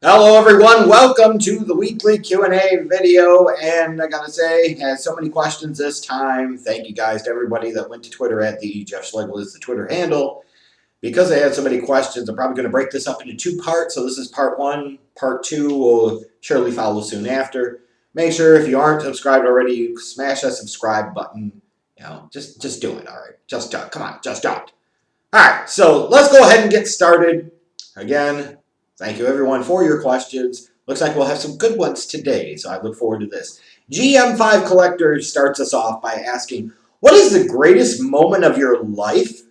Hello everyone, welcome to the weekly Q&A video, and I gotta say, had so many questions this time. Thank you guys to everybody that went to Twitter at the Jeff Schlegel is the Twitter handle. Because I had so many questions, I'm probably going to break this up into two parts, so this is part one. Part two will surely follow soon after. Make sure if you aren't subscribed already, you smash that subscribe button. Just do it, alright? Just don't, come on, just don't. Alright, so let's go ahead and get started. Again, thank you everyone for your questions. Looks like we'll have some good ones today, so I look forward to this. GM5 Collector starts us off by asking, what is the greatest moment of your life?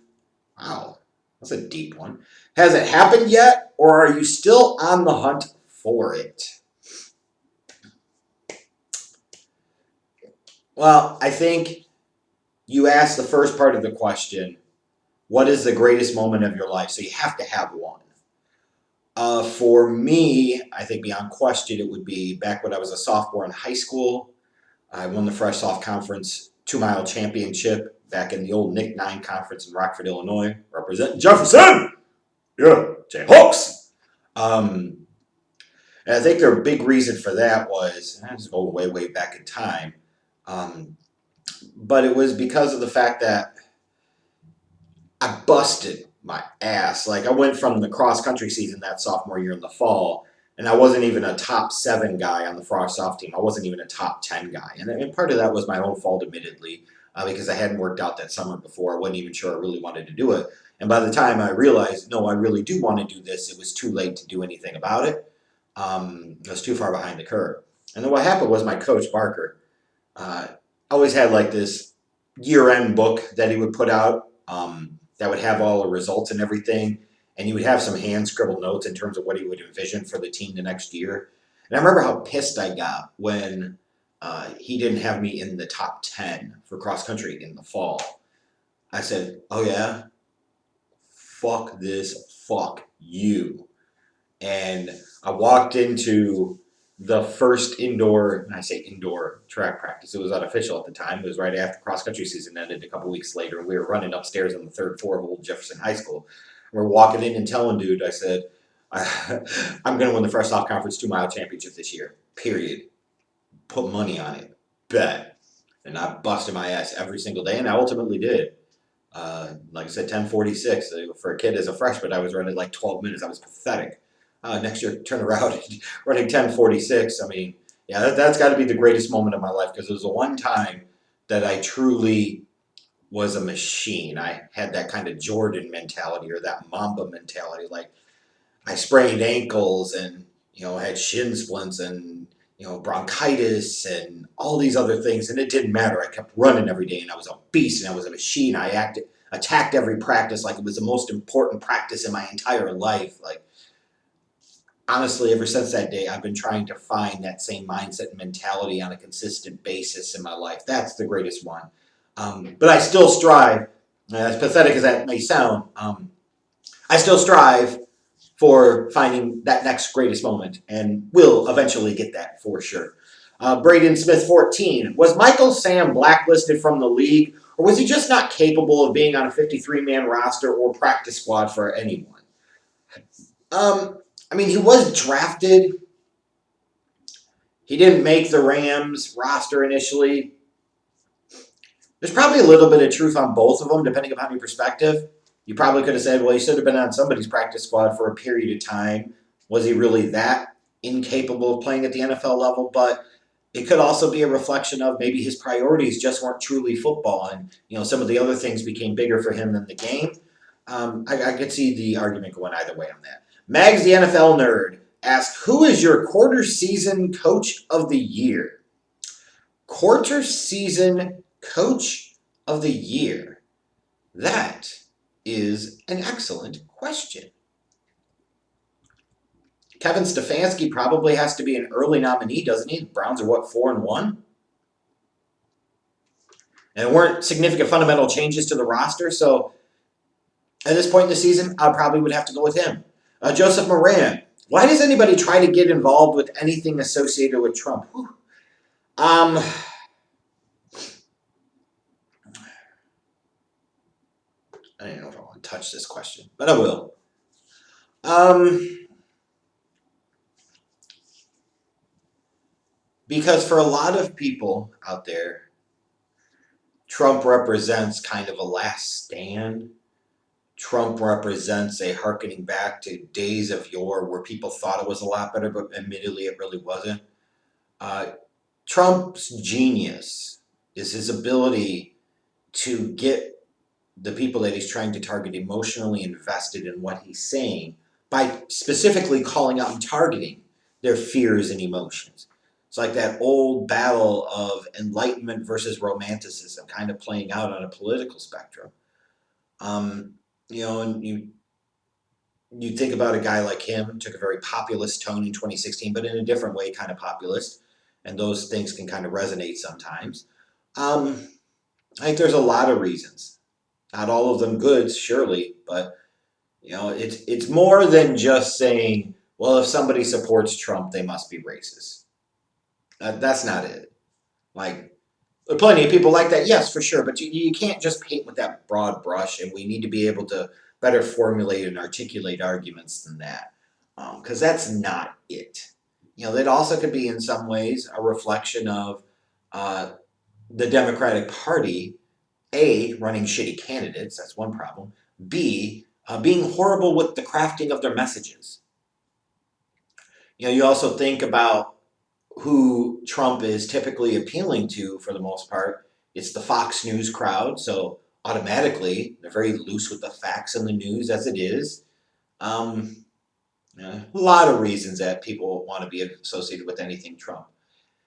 Wow, that's a deep one. Has it happened yet, or are you still on the hunt for it? Well, I think you asked the first part of the question, what is the greatest moment of your life? So you have to have one. For me, I think beyond question, it would be back when I was a sophomore in high school. I won the Fresh Soft Conference 2 Mile Championship back in the old Nick 9 Conference in Rockford, Illinois, representing Jefferson. Yeah, Jayhawks. Um, and I think their big reason for that was, I was going way back in time, um, but it was because of the fact that I busted my ass. Like I went from the cross country season that sophomore year in the fall, and I wasn't even a top 7 guy on the frosh soft team. I wasn't even a top 10 guy, and part of that was my own fault, admittedly, because I hadn't worked out that summer before. I wasn't even sure I really wanted to do it. And by the time I realized, no, I really do want to do this, it was too late to do anything about it. I was too far behind the curve. And then what happened was my coach Barker always had like this year-end book that he would put out that would have all the results and everything, and he would have some hand-scribbled notes in terms of what he would envision for the team the next year. And I remember how pissed I got when he didn't have me in the top 10 for cross-country in the fall. I said, oh yeah? Fuck this, fuck you. And I walked into the first indoor, and I say indoor track practice. It was unofficial at the time. It was right after cross country season ended a couple weeks later. We were running upstairs on the third floor of Old Jefferson High School. We're walking in and telling dude, I said, I'm going to win the Fresh Soft Conference 2 Mile Championship this year. Period. Put money on it. Bet. And I busted my ass every single day, and I ultimately did. Like I said, 10:46 for a kid as a freshman. I was running like 12 minutes. I was pathetic. Next year, turn around running 10:46. I mean, yeah, that's got to be the greatest moment of my life because it was the one time that I truly was a machine. I had that kind of Jordan mentality or that Mamba mentality. Like I sprained ankles and had shin splints and bronchitis and all these other things, and it didn't matter. I kept running every day, and I was a beast, and I was a machine. Attacked every practice like it was the most important practice in my entire life. Like honestly, ever since that day, I've been trying to find that same mindset and mentality on a consistent basis in my life. That's the greatest one. But I still strive, as pathetic as that may sound, I still strive for finding that next greatest moment and will eventually get that for sure. Braden Smith 14. Was Michael Sam blacklisted from the league, or was he just not capable of being on a 53-man roster or practice squad for anyone? I mean, he was drafted. He didn't make the Rams roster initially. There's probably a little bit of truth on both of them, depending upon your perspective. You probably could have said, well, he should have been on somebody's practice squad for a period of time. Was he really that incapable of playing at the NFL level? But it could also be a reflection of maybe his priorities just weren't truly football, and some of the other things became bigger for him than the game. I could see the argument going either way on that. Mags the NFL nerd asked, who is your quarter season coach of the year? Quarter season coach of the year. That is an excellent question. Kevin Stefanski probably has to be an early nominee, doesn't he? The Browns are what, 4-1? And there weren't significant fundamental changes to the roster, so at this point in the season, I probably would have to go with him. Joseph Moran. Why does anybody try to get involved with anything associated with Trump? I don't know if I want to touch this question, but I will. Because for a lot of people out there, Trump represents kind of a last stand. Trump represents a hearkening back to days of yore where people thought it was a lot better, but admittedly it really wasn't. Uh, Trump's genius is his ability to get the people that he's trying to target emotionally invested in what he's saying by specifically calling out and targeting their fears and emotions. It's like that old battle of enlightenment versus romanticism kind of playing out on a political spectrum. Um, and you think about a guy like him, took a very populist tone in 2016, but in a different way, kind of populist, and those things can kind of resonate sometimes. I think there's a lot of reasons, not all of them good, surely, but it's more than just saying, well, if somebody supports Trump, they must be racist. That's not it. Like, there are plenty of people like that, yes, for sure, but you can't just paint with that broad brush, and we need to be able to better formulate and articulate arguments than that, because that's not it. That also could be in some ways a reflection of the Democratic Party, A, running shitty candidates, that's one problem, B, being horrible with the crafting of their messages. You also think about who Trump is typically appealing to for the most part. It's the Fox News crowd, so automatically they're very loose with the facts and the news as it is. A lot of reasons that people want to be associated with anything Trump.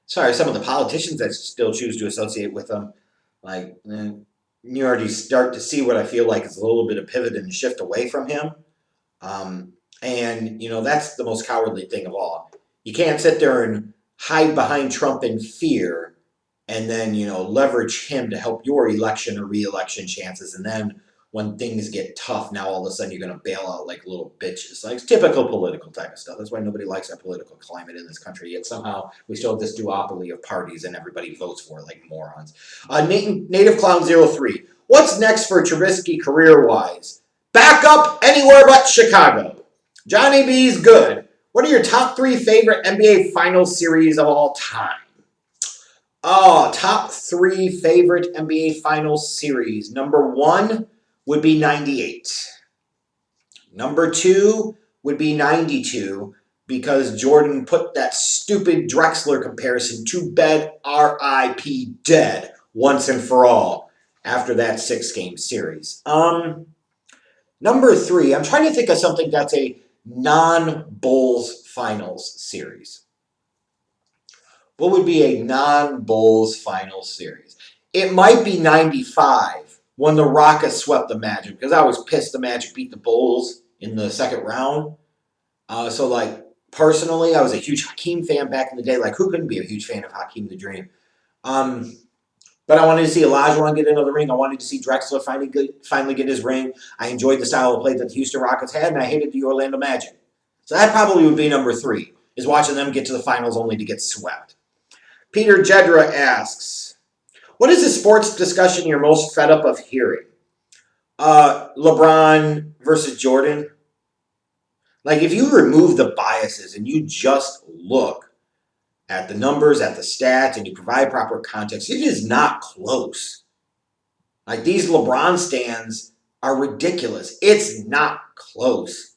Sorry, some of the politicians that still choose to associate with him, like, you already start to see what I feel like is a little bit of pivot and shift away from him. And that's the most cowardly thing of all. You can't sit there and hide behind Trump in fear and then, leverage him to help your election or re-election chances. And then when things get tough, now all of a sudden you're going to bail out like little bitches. Like, it's typical political type of stuff. That's why nobody likes our political climate in this country. Yet somehow we still have this duopoly of parties and everybody votes for it like morons. Native Clown 03. What's next for Trubisky career-wise? Back up anywhere but Chicago. Johnny B's good. What are your top 3 favorite NBA Finals series of all time? Top 3 favorite NBA Finals series. Number 1 would be 98. Number 2 would be 92 because Jordan put that stupid Drexler comparison to bed, R.I.P. dead, once and for all after that 6-game series. Number 3, I'm trying to think of something that's a non-Bulls Finals series. What would be a non-Bulls Finals series? It might be 95 when the Rockets swept the Magic, because I was pissed the Magic beat the Bulls in the second round. Personally, I was a huge Hakeem fan back in the day. Like, who couldn't be a huge fan of Hakeem the Dream? But I wanted to see Olajuwon get another ring. I wanted to see Drexler finally get his ring. I enjoyed the style of play that the Houston Rockets had, and I hated the Orlando Magic. So that probably would be number 3, is watching them get to the finals only to get swept. Peter Jedra asks, what is the sports discussion you're most fed up of hearing? LeBron versus Jordan. Like, if you remove the biases and you just look at the numbers, at the stats, and you provide proper context, it is not close. Like, these LeBron stands are ridiculous. It's not close.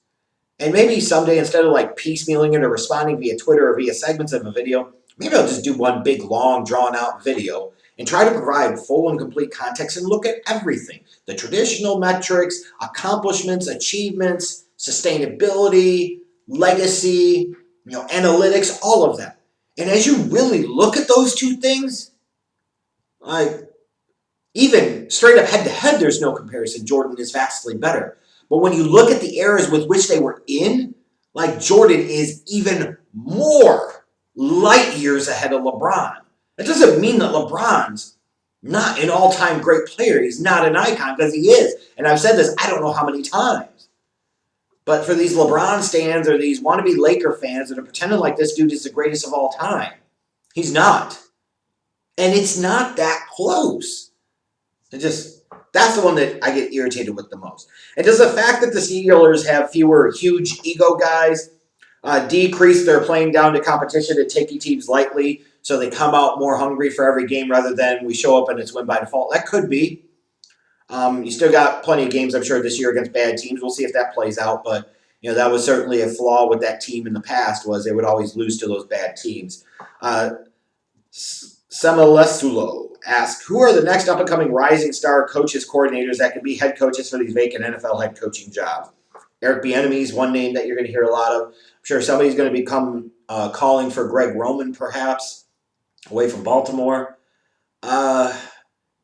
And maybe someday, instead of like piecemealing it or responding via Twitter or via segments of a video, maybe I'll just do one big, long, drawn-out video and try to provide full and complete context and look at everything. The traditional metrics, accomplishments, achievements, sustainability, legacy, analytics, all of that. And as you really look at those two things, like, even straight up head-to-head, there's no comparison. Jordan is vastly better. But when you look at the eras with which they were in, like, Jordan is even more light years ahead of LeBron. That doesn't mean that LeBron's not an all-time great player. He's not an icon, because he is. And I've said this I don't know how many times. But for these LeBron stans or these wannabe Laker fans that are pretending like this dude is the greatest of all time, he's not. And it's not that close. That's the one that I get irritated with the most. And does the fact that the Steelers have fewer huge ego guys Decrease their playing down to competition and taking teams lightly so they come out more hungry for every game rather than we show up and it's win by default. That could be. You still got plenty of games, I'm sure, this year against bad teams. We'll see if that plays out. But, that was certainly a flaw with that team in the past was they would always lose to those bad teams. Semelesulo asks, who are the next up-and-coming rising star coaches, coordinators that could be head coaches for these vacant NFL head coaching jobs? Eric Bieniemy is one name that you're going to hear a lot of. I'm sure somebody's going to become calling for Greg Roman, perhaps, away from Baltimore.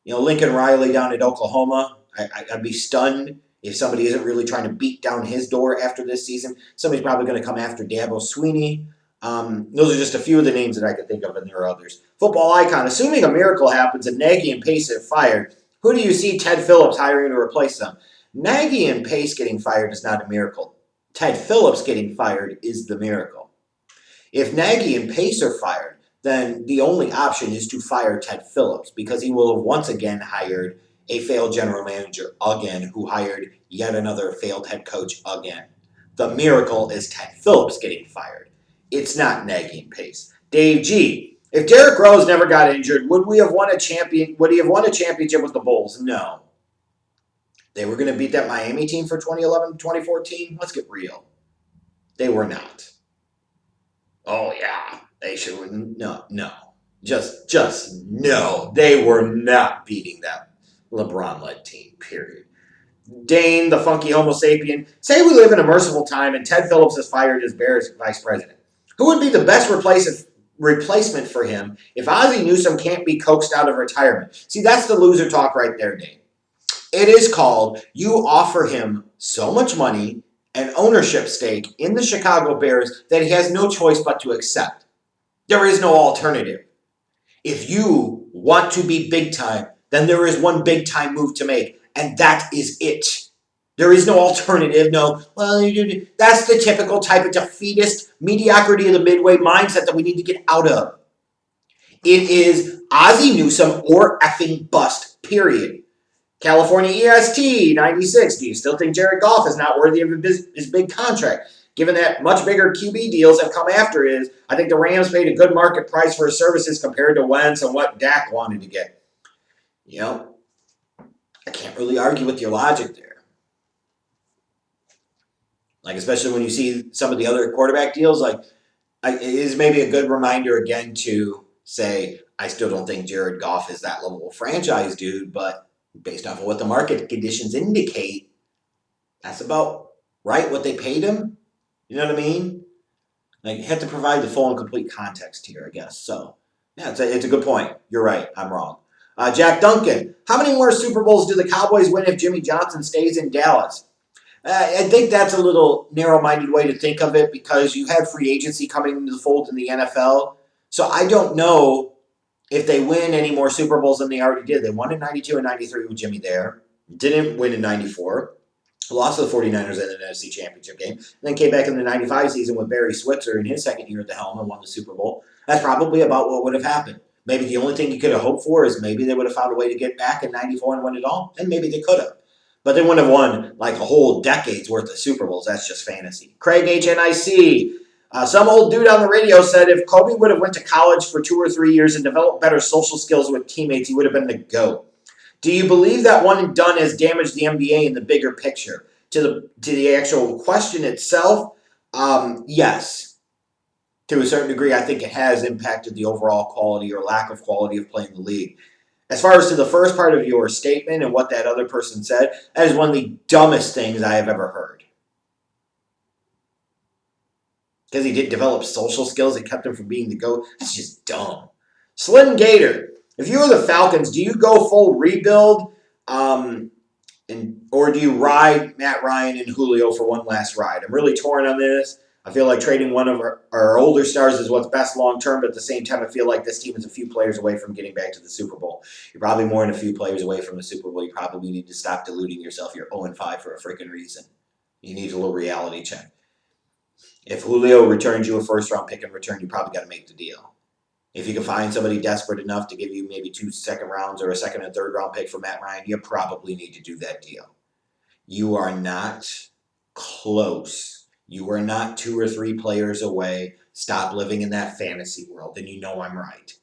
Lincoln Riley down at Oklahoma. I'd be stunned if somebody isn't really trying to beat down his door after this season. Somebody's probably going to come after Dabo Swinney. Those are just a few of the names that I could think of, and there are others. Football icon. Assuming a miracle happens and Nagy and Pace are fired, who do you see Ted Phillips hiring to replace them? Nagy and Pace getting fired is not a miracle. Ted Phillips getting fired is the miracle. If Nagy and Pace are fired, then the only option is to fire Ted Phillips because he will have once again hired a failed general manager again who hired yet another failed head coach again. The miracle is Ted Phillips getting fired. It's not Nagy and Pace. Dave G. If Derrick Rose never got injured, would he have won a championship with the Bulls? No. They were going to beat that Miami team for 2011, 2014. Let's get real. They were not. Oh, yeah. They should. No. Just no. They were not beating that LeBron-led team, period. Dane, the funky homo sapien. Say we live in a merciful time and Ted Phillips is fired as Bears vice president. Who would be the best replacement for him if Ozzie Newsome can't be coaxed out of retirement? See, that's the loser talk right there, Dane. It is called you offer him so much money and ownership stake in the Chicago Bears that he has no choice but to accept. There is no alternative. If you want to be big time, then there is one big time move to make, and that is it. There is no alternative. No, well, that's the typical type of defeatist mediocrity of the midway mindset that we need to get out of. It is Ozzie Newsome or effing bust, period. California EST 96. Do you still think Jared Goff is not worthy of his big contract? Given that much bigger QB deals have come after his, I think the Rams paid a good market price for his services compared to Wentz and what Dak wanted to get. I can't really argue with your logic there. Especially when you see some of the other quarterback deals, it is maybe a good reminder again to say, I still don't think Jared Goff is that level of franchise dude, but based off of what the market conditions indicate, that's about right what they paid him. You know what I mean? You have to provide the full and complete context here, I guess. So, yeah, it's a good point. You're right. I'm wrong. Jack Duncan, how many more Super Bowls do the Cowboys win if Jimmy Johnson stays in Dallas? I think that's a little narrow-minded way to think of it because you have free agency coming into the fold in the NFL. So I don't know if they win any more Super Bowls than they already did. They won in 92 and 93 with Jimmy there. Didn't win in 94. Lost to the 49ers in the NFC Championship game. And then came back in the 95 season with Barry Switzer in his second year at the helm and won the Super Bowl. That's probably about what would have happened. Maybe the only thing you could have hoped for is maybe they would have found a way to get back in 94 and win it all. And maybe they could have. But they wouldn't have won a whole decade's worth of Super Bowls. That's just fantasy. Craig HNIC. Some old dude on the radio said if Kobe would have went to college for 2 or 3 years and developed better social skills with teammates, he would have been the GOAT. Do you believe that one and done has damaged the NBA in the bigger picture? To the actual question itself, yes. To a certain degree, I think it has impacted the overall quality or lack of quality of play in the league. As far as to the first part of your statement and what that other person said, that is one of the dumbest things I have ever heard. Because he didn't develop social skills that kept him from being the GOAT. That's just dumb. Slim Gator, if you were the Falcons, do you go full rebuild or do you ride Matt Ryan and Julio for one last ride? I'm really torn on this. I feel like trading one of our older stars is what's best long-term, but at the same time, I feel like this team is a few players away from getting back to the Super Bowl. You're probably more than a few players away from the Super Bowl. You probably need to stop deluding yourself. You're 0-5 for a freaking reason. You need a little reality check. If Julio returns you a first-round pick in return, you probably got to make the deal. If you can find somebody desperate enough to give you maybe 2 second rounds or a second and third round pick for Matt Ryan, you probably need to do that deal. You are not close. You are not 2 or 3 players away. Stop living in that fantasy world, and you know I'm right.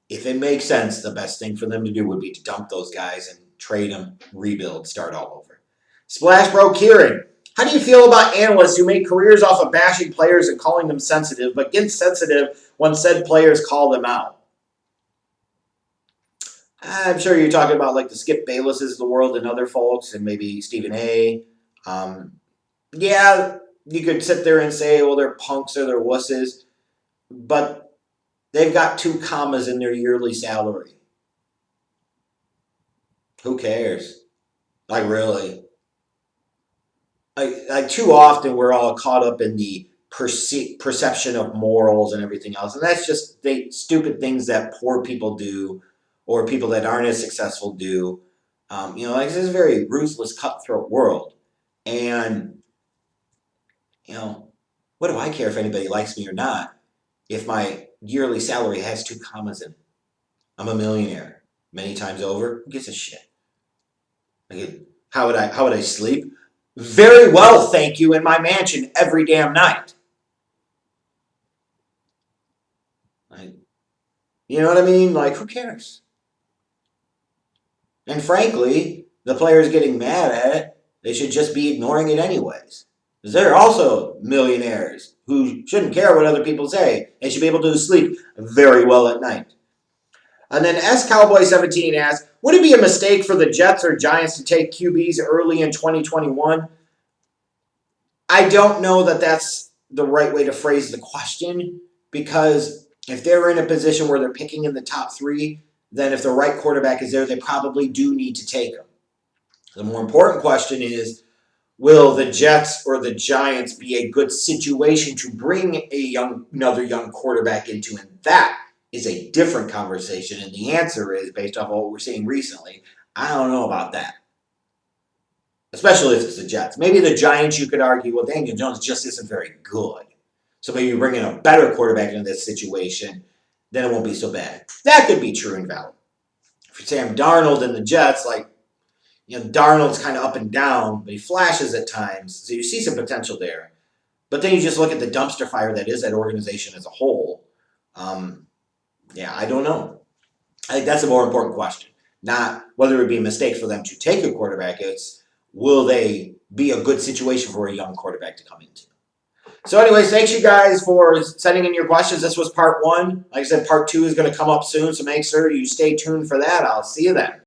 If it makes sense, the best thing for them to do would be to dump those guys and trade them, rebuild, start all over. Splash Bro Kieran, how do you feel about analysts who make careers off of bashing players and calling them sensitive, but get sensitive when said players call them out? I'm sure you're talking about like the Skip Baylesses of the world and other folks, and maybe Stephen A. Yeah, you could sit there and say, well, they're punks or they're wusses, but they've got 2 commas in their yearly salary. Who cares? Like, really? Like too often we're all caught up in the perception of morals and everything else, and that's just stupid things that poor people do or people that aren't as successful do. Like this is a very ruthless, cutthroat world, and what do I care if anybody likes me or not if my yearly salary has 2 commas in it? I'm a millionaire many times over. Who gives a shit? How would I sleep? Very well, thank you, in my mansion every damn night. You know what I mean? Like, who cares? And frankly, the players getting mad at it, they should just be ignoring it anyways. Because they're also millionaires who shouldn't care what other people say. They should be able to sleep very well at night. And then S-Cowboy17 asks, would it be a mistake for the Jets or Giants to take QBs early in 2021? I don't know that that's the right way to phrase the question, because if they're in a position where they're picking in the top 3, then if the right quarterback is there, they probably do need to take him. The more important question is, will the Jets or the Giants be a good situation to bring another young quarterback into? And that is a different conversation. And the answer is, based off what we're seeing recently, I don't know about that. Especially if it's the Jets. Maybe the Giants, you could argue, well, Daniel Jones just isn't very good. So maybe you bring in a better quarterback into this situation, then it won't be so bad. That could be true and valid. For Sam Darnold and the Jets, Darnold's kind of up and down, but he flashes at times. So you see some potential there. But then you just look at the dumpster fire that is that organization as a whole. I don't know. I think that's a more important question. Not whether it would be a mistake for them to take a quarterback. It's, will they be a good situation for a young quarterback to come into? So anyways, thanks you guys for sending in your questions. This was part 1. Like I said, part 2 is going to come up soon, so make sure you stay tuned for that. I'll see you then.